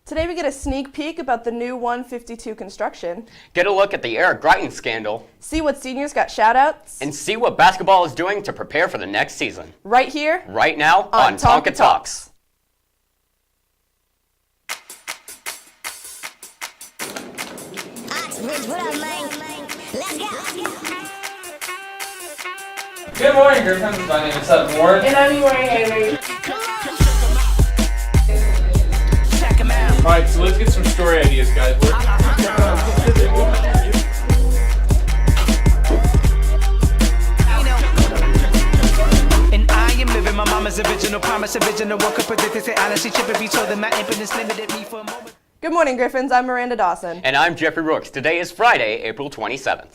Today we get a sneak peek about the new 152 construction. Get a look at the Eric Greiton scandal. See what seniors got shoutouts. And see what basketball is doing to prepare for the next season. Right here. Right now on Tonka Talks. What up, man? Let's go. Good morning, Griffins. My name is Seth Ward. And I'm wearing Henry. Alright, so let's get some story ideas, guys. And I am living my mama's original promise, original woke up addicted to honesty, chipping me so that my impotence limited me for a moment. Good morning, Griffins. I'm Miranda Dawson. And I'm Jeffrey Rooks. Today is Friday, April 27th.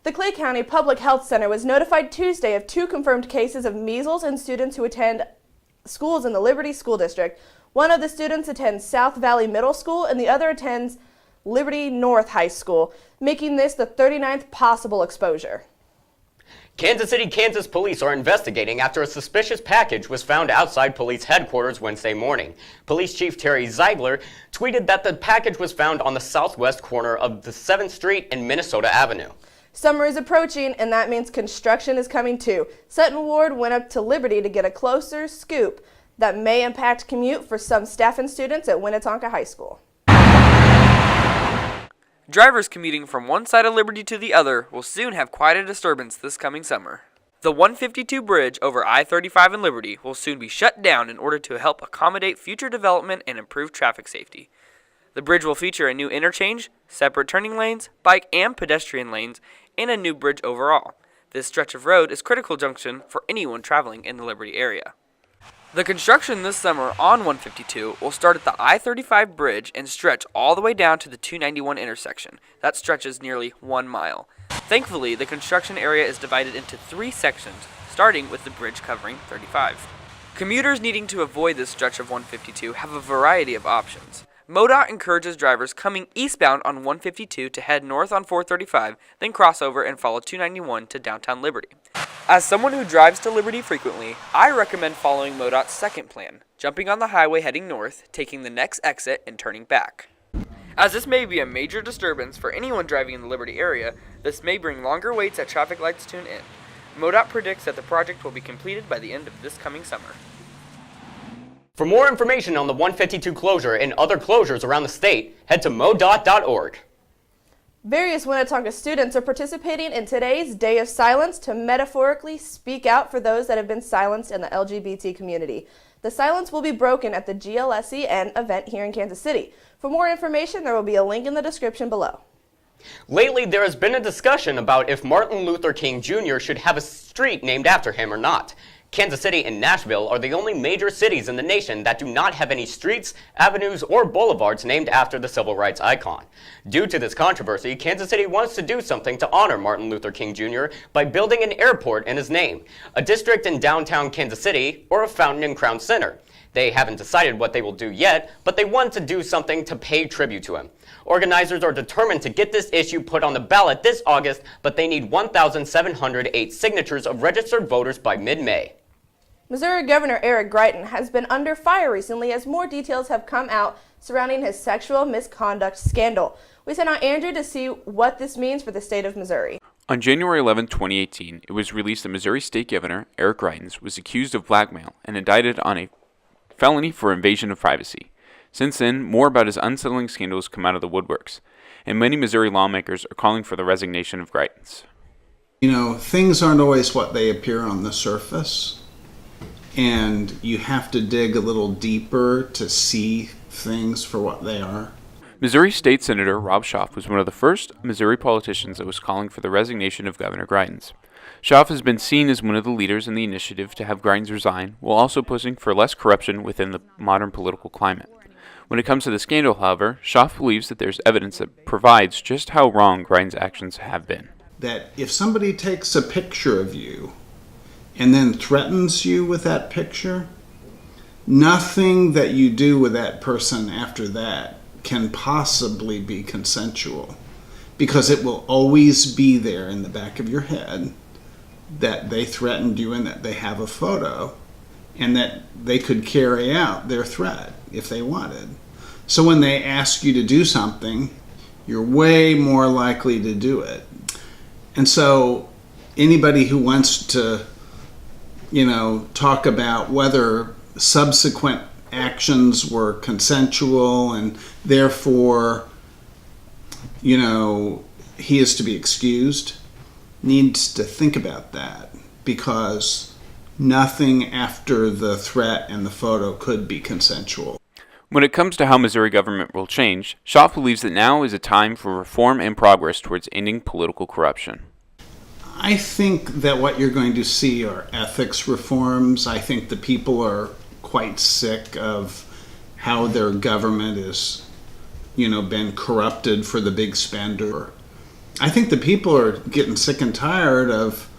The Clay County Public Health Center was notified Tuesday of 2 confirmed cases of measles in students who attend schools in the Liberty School District. One of the students attends South Valley Middle School and the other attends Liberty North High School, making this the 39th possible exposure. Kansas City, Kansas police are investigating after a suspicious package was found outside police headquarters Wednesday morning. Police Chief Terry Ziegler tweeted that the package was found on the southwest corner of the 7th Street and Minnesota Avenue. Summer is approaching, and that means construction is coming too. Sutton Ward went up to Liberty to get a closer scoop that may impact commute for some staff and students at Winnetonka High School. Drivers commuting from one side of Liberty to the other will soon have quite a disturbance this coming summer. The 152 bridge over I-35 in Liberty will soon be shut down in order to help accommodate future development and improve traffic safety. The bridge will feature a new interchange, separate turning lanes, bike and pedestrian lanes, and a new bridge overall. This stretch of road is a critical junction for anyone traveling in the Liberty area. The construction this summer on 152 will start at the I-35 bridge and stretch all the way down to the 291 intersection. That stretches nearly 1 mile. Thankfully, the construction area is divided into 3 sections, starting with the bridge covering 35. Commuters needing to avoid this stretch of 152 have a variety of options. MoDOT encourages drivers coming eastbound on 152 to head north on 435, then cross over and follow 291 to downtown Liberty. As someone who drives to Liberty frequently, I recommend following MoDOT's second plan, jumping on the highway heading north, taking the next exit, and turning back. As this may be a major disturbance for anyone driving in the Liberty area, this may bring longer waits at traffic lights to an end. MoDOT predicts that the project will be completed by the end of this coming summer. For more information on the 152 closure and other closures around the state, head to modot.org. Various Winnetonka students are participating in today's Day of Silence to metaphorically speak out for those that have been silenced in the LGBT community. The silence will be broken at the GLSEN event here in Kansas City. For more information, there will be a link in the description below. Lately, there has been a discussion about if Martin Luther King Jr. should have a street named after him or not. Kansas City and Nashville are the only major cities in the nation that do not have any streets, avenues, or boulevards named after the civil rights icon. Due to this controversy, Kansas City wants to do something to honor Martin Luther King Jr. by building an airport in his name, a district in downtown Kansas City, or a fountain in Crown Center. They haven't decided what they will do yet, but they want to do something to pay tribute to him. Organizers are determined to get this issue put on the ballot this August, but they need 1,708 signatures of registered voters by mid-May. Missouri Governor Eric Greiton has been under fire recently as more details have come out surrounding his sexual misconduct scandal. We sent out Andrew to see what this means for the state of Missouri. On January 11, 2018, it was released that Missouri State Governor Eric Greiton was accused of blackmail and indicted on a felony for invasion of privacy. Since then, more about his unsettling scandals come out of the woodworks, and many Missouri lawmakers are calling for the resignation of Greiton. You know, things aren't always what they appear on the surface. And you have to dig a little deeper to see things for what they are. Missouri State Senator Rob Schaaf was one of the first Missouri politicians that was calling for the resignation of Governor Greiton. Schaaf has been seen as one of the leaders in the initiative to have Greiton resign, while also pushing for less corruption within the modern political climate. When it comes to the scandal, however, Schaaf believes that there's evidence that provides just how wrong Greiton's actions have been. That if somebody takes a picture of you and then threatens you with that picture, nothing that you do with that person after that can possibly be consensual, because it will always be there in the back of your head that they threatened you and that they have a photo, and that they could carry out their threat if they wanted. So when they ask you to do something, you're way more likely to do it. And so anybody who wants to, talk about whether subsequent actions were consensual and therefore, he is to be excused, needs to think about that, because nothing after the threat and the photo could be consensual. When it comes to how Missouri government will change, Schaaf believes that now is a time for reform and progress towards ending political corruption. I think that what you're going to see are ethics reforms. I think the people are quite sick of how their government is, been corrupted for the big spender. I think the people are getting sick and tired of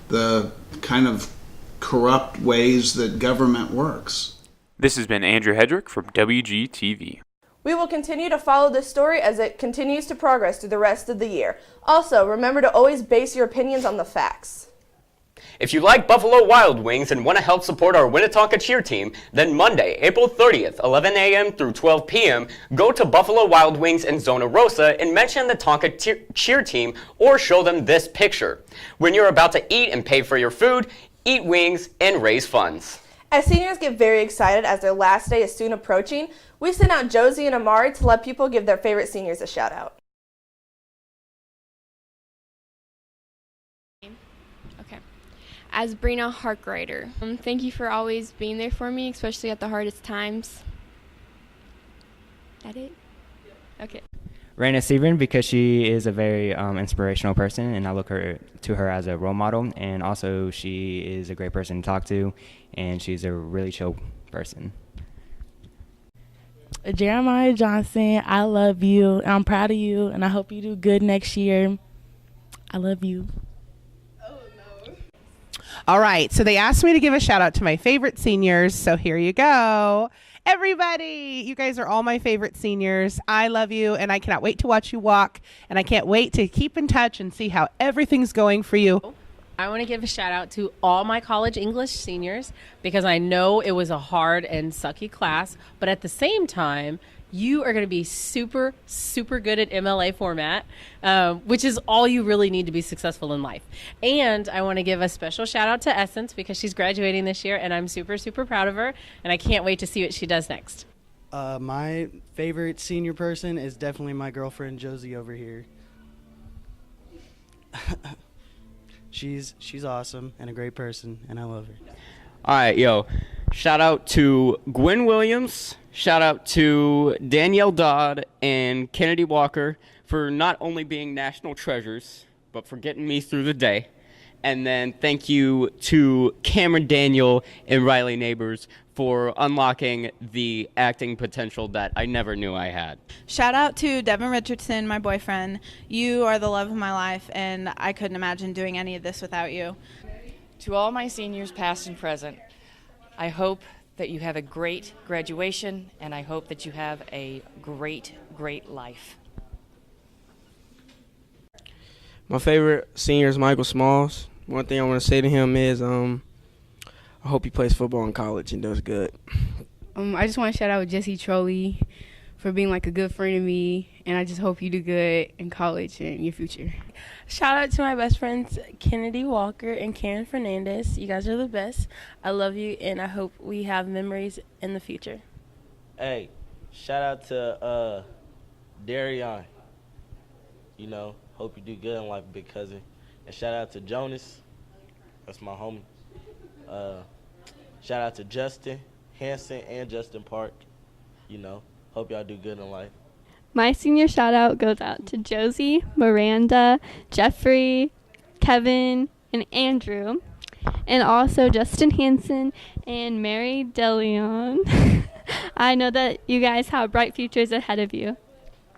the kind of corrupt ways that government works. This has been Andrew Hedrick from WGTV. We will continue to follow this story as it continues to progress through the rest of the year. Also, remember to always base your opinions on the facts. If you like Buffalo Wild Wings and want to help support our Winnetonka cheer team, then Monday, April 30th, 11 a.m. through 12 p.m., go to Buffalo Wild Wings in Zona Rosa and mention the Tonka cheer team or show them this picture. When you're about to eat and pay for your food, eat wings and raise funds. As seniors get very excited as their last day is soon approaching, we sent out Josie and Amari to let people give their favorite seniors a shout out. Okay. As Brina Harkrider, thank you for always being there for me, especially at the hardest times. That it? Okay. Raina Severin, because she is a very inspirational person, and I look to her as a role model, and also she is a great person to talk to, and she's a really chill person. Jeremiah Johnson, I love you. I'm proud of you, and I hope you do good next year. I love you. All right, so they asked me to give a shout out to my favorite seniors, so here you go. Everybody, you guys are all my favorite seniors. I love you, and I cannot wait to watch you walk, and I can't wait to keep in touch and see how everything's going for you. I want to give a shout out to all my college English seniors, because I know it was a hard and sucky class, but at the same time, you are going to be super, super good at MLA format, which is all you really need to be successful in life. And I want to give a special shout out to Essence, because she's graduating this year, and I'm super, super proud of her, and I can't wait to see what she does next. My favorite senior person is definitely my girlfriend Josie over here. She's awesome and a great person, and I love her. All right, shout out to Gwen Williams, shout out to Danielle Dodd and Kennedy Walker for not only being national treasures, but for getting me through the day. And then thank you to Cameron Daniel and Riley Neighbors for unlocking the acting potential that I never knew I had. Shout out to Devin Richardson, my boyfriend. You are the love of my life, and I couldn't imagine doing any of this without you. To all my seniors, past and present, I hope that you have a great graduation, and I hope that you have a great, great life. My favorite senior is Michael Smalls. One thing I want to say to him is I hope he plays football in college and does good. I just want to shout out Jesse Trolley for being like a good friend to me, and I just hope you do good in college and in your future. Shout out to my best friends Kennedy Walker and Karen Fernandez. You guys are the best. I love you, and I hope we have memories in the future. Hey, shout out to Darion. Hope you do good in life, big cousin. And shout out to Jonas. That's my homie. Shout out to Justin Hanson and Justin Park. Hope y'all do good in life. My senior shout out goes out to Josie, Miranda, Jeffrey, Kevin, and Andrew, and also Justin Hanson and Mary DeLeon. I know that you guys have bright futures ahead of you.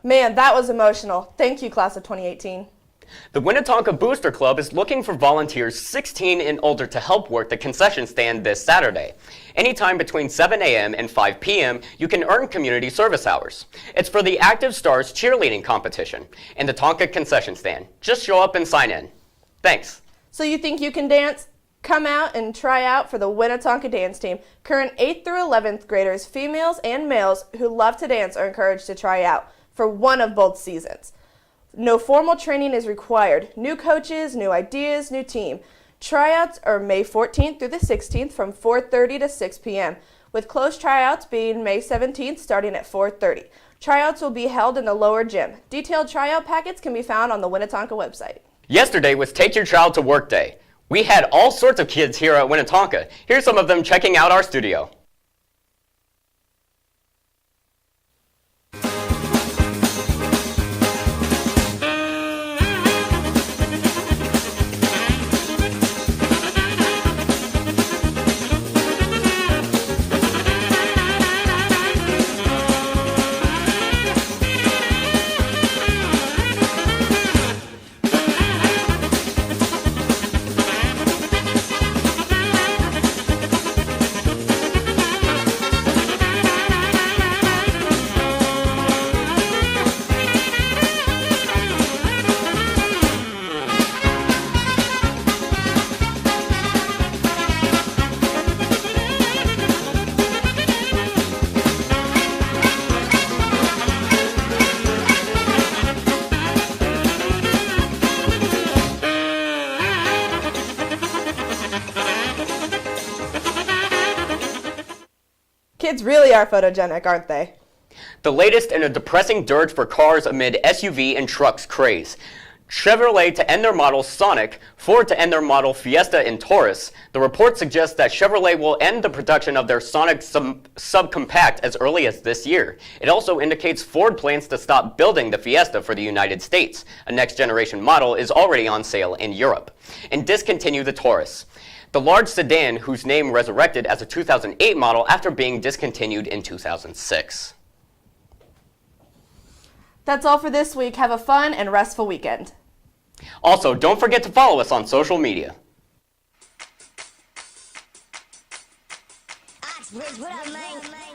Man, that was emotional. Thank you, class of 2018. The Winnetonka Booster Club is looking for volunteers 16 and older to help work the concession stand this Saturday. Anytime between 7 a.m. and 5 p.m., you can earn community service hours. It's for the Active Stars cheerleading competition and the Tonka concession stand. Just show up and sign in. Thanks. So you think you can dance? Come out and try out for the Tonka dance team. Current 8th through 11th graders, females and males who love to dance, are encouraged to try out for one of both seasons. No formal training is required. New coaches, new ideas, new team. Tryouts are May 14th through the 16th from 4:30 to 6 p.m., with closed tryouts being May 17th starting at 4:30. Tryouts will be held in the lower gym. Detailed tryout packets can be found on the Tonka website. Yesterday was Take Your Child to Work Day. We had all sorts of kids here at Tonka. Here's some of them checking out our studio. Kids really are photogenic, aren't they? The latest in a depressing dirge for cars amid SUV and trucks craze. Chevrolet to end their model Sonic, Ford to end their model Fiesta and Taurus. The report suggests that Chevrolet will end the production of their Sonic subcompact as early as this year. It also indicates Ford plans to stop building the Fiesta for the United States. A next-generation model is already on sale in Europe. And discontinue the Taurus, the large sedan whose name resurrected as a 2008 model after being discontinued in 2006. That's all for this week. Have a fun and restful weekend. Also, don't forget to follow us on social media. Oxbridge, what up, man?